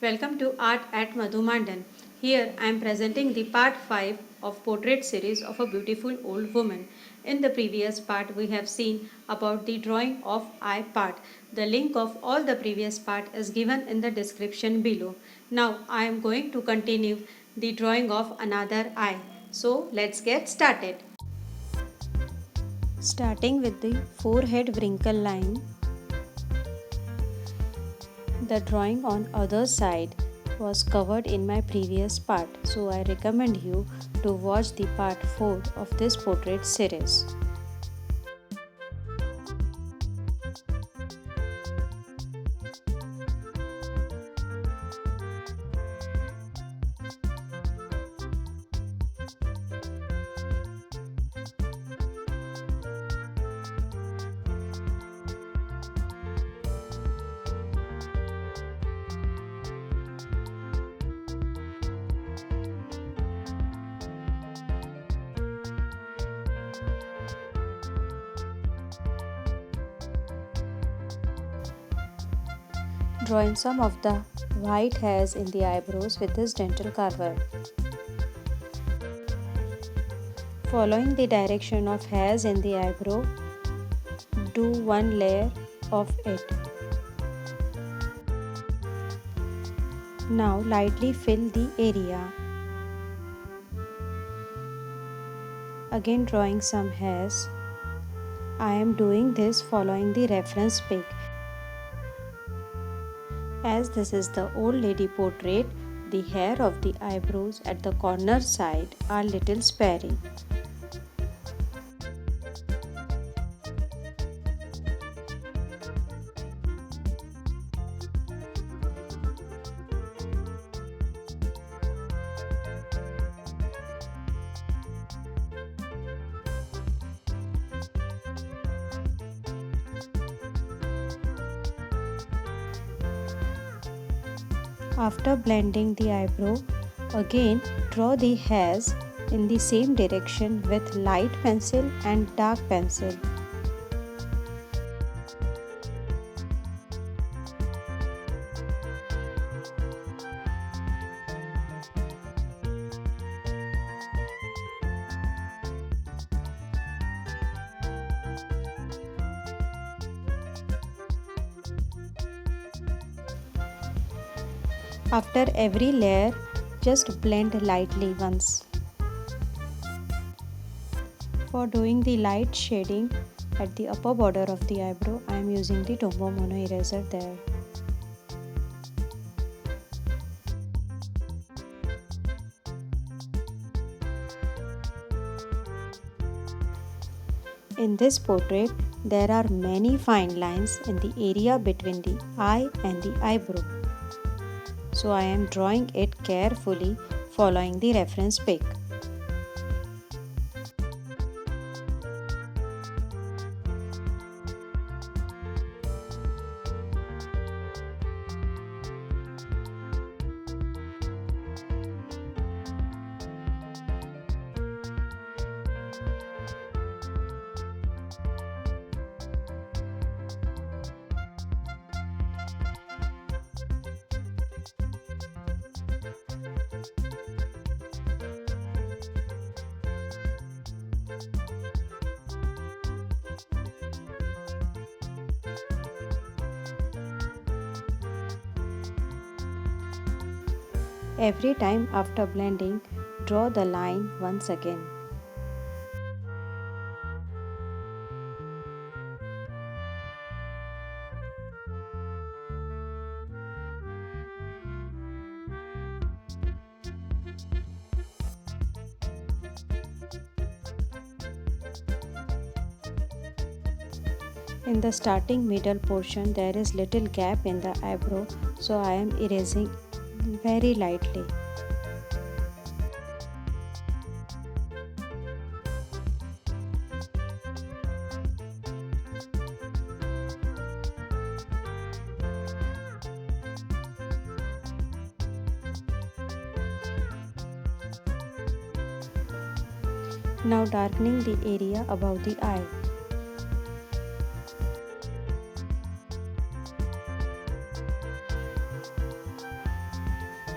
Welcome to Art at Madhumandan. Here I am presenting the part 5 of portrait series of a beautiful old woman. In the previous part we have seen about the drawing of eye part. The link of all the previous part is given in the description below. Now I am going to continue the drawing of another eye. So let's get started. Starting with the forehead wrinkle line, the drawing on other side was covered in my previous part, so I recommend you to watch the part 4 of this portrait series. Drawing some of the white hairs in the eyebrows with this dental carver. Following the direction of hairs in the eyebrow, do one layer of it. Now lightly fill the area. Again drawing some hairs. I am doing this following the reference pic. As this is the old lady portrait, the hair of the eyebrows at the corner side are little sparry. After blending the eyebrow, again draw the hairs in the same direction with light pencil and dark pencil. After every layer, just blend lightly once. For doing the light shading at the upper border of the eyebrow, I am using the Tombow Mono eraser there. In this portrait, there are many fine lines in the area between the eye and the eyebrow. So I am drawing it carefully following the reference pic. Every time after blending, draw the line once again. In the starting middle portion, there is little gap in the eyebrow, so I am erasing very lightly. Now darkening the area above the eye.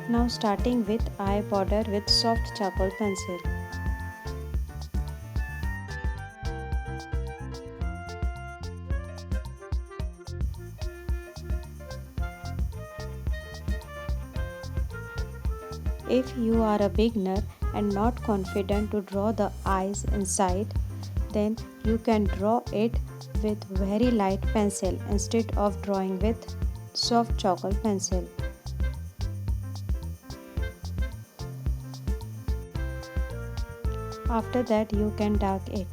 Now starting with eye border with soft charcoal pencil. If you are a beginner and not confident to draw the eyes inside, then you can draw it with very light pencil instead of drawing with soft charcoal pencil. After that you can dark it.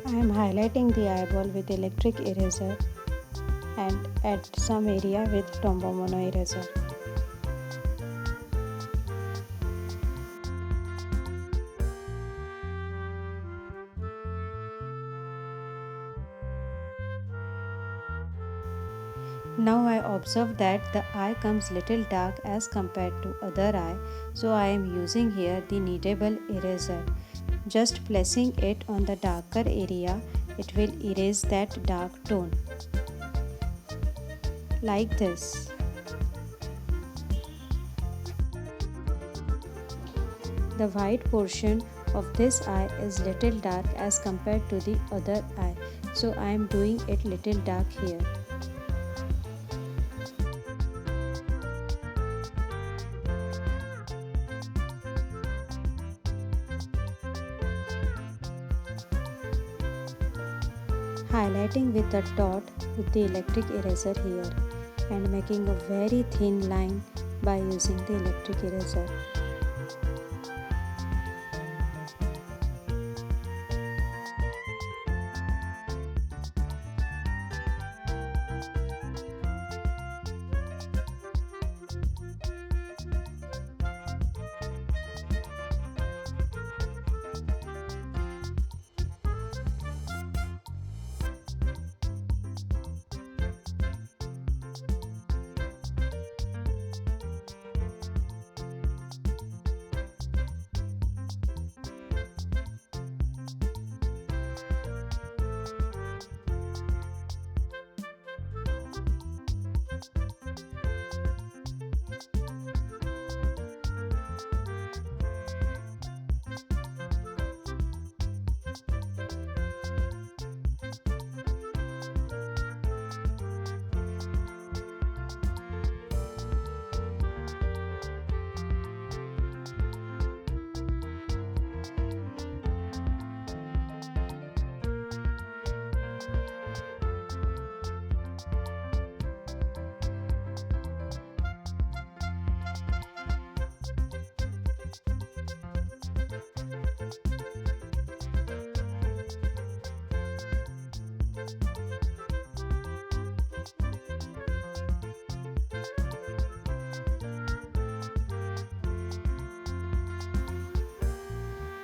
I am highlighting the eyeball with electric eraser and at some area with Tombow mono eraser. Now I observe that the eye comes little dark as compared to other eye, so I am using here the kneadable eraser. Just placing it on the darker area, it will erase that dark tone. Like this. The white portion of this eye is little dark as compared to the other eye, so I am doing it little dark here. Highlighting with the dot with the electric eraser here and making a very thin line by using the electric eraser.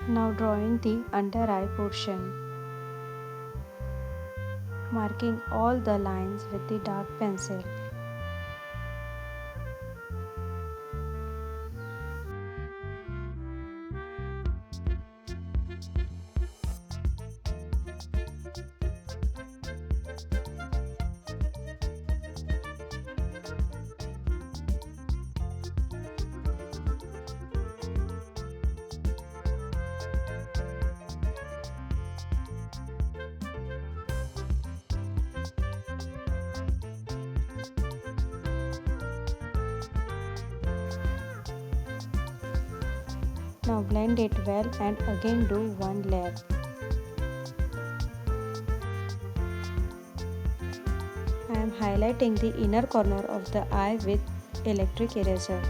Now drawing the under eye portion, marking all the lines with the dark pencil. Now blend it well and again do one layer. I am highlighting the inner corner of the eye with electric eraser.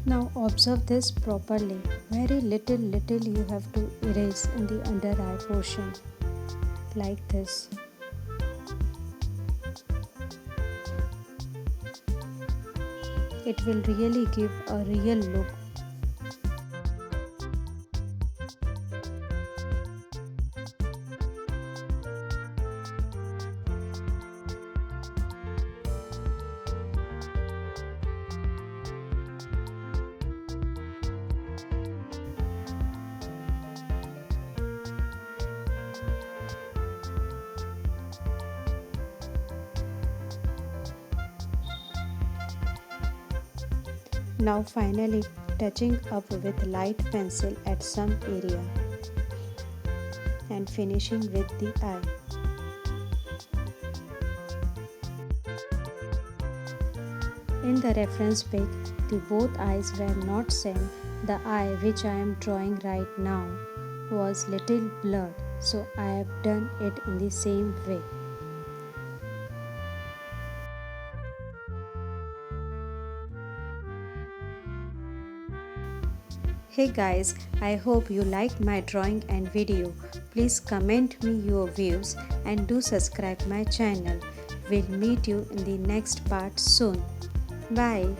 Now observe this properly. Very little you have to erase in the under eye portion, like this. It will really give a real look. Now finally touching up with light pencil at some area and finishing with the eye. In the reference pic, the both eyes were not same. The eye which I am drawing right now was little blurred, so I have done it in the same way. Hey guys, I hope you liked my drawing and video. Please comment me your views and do subscribe my channel. We'll meet you in the next part soon. Bye.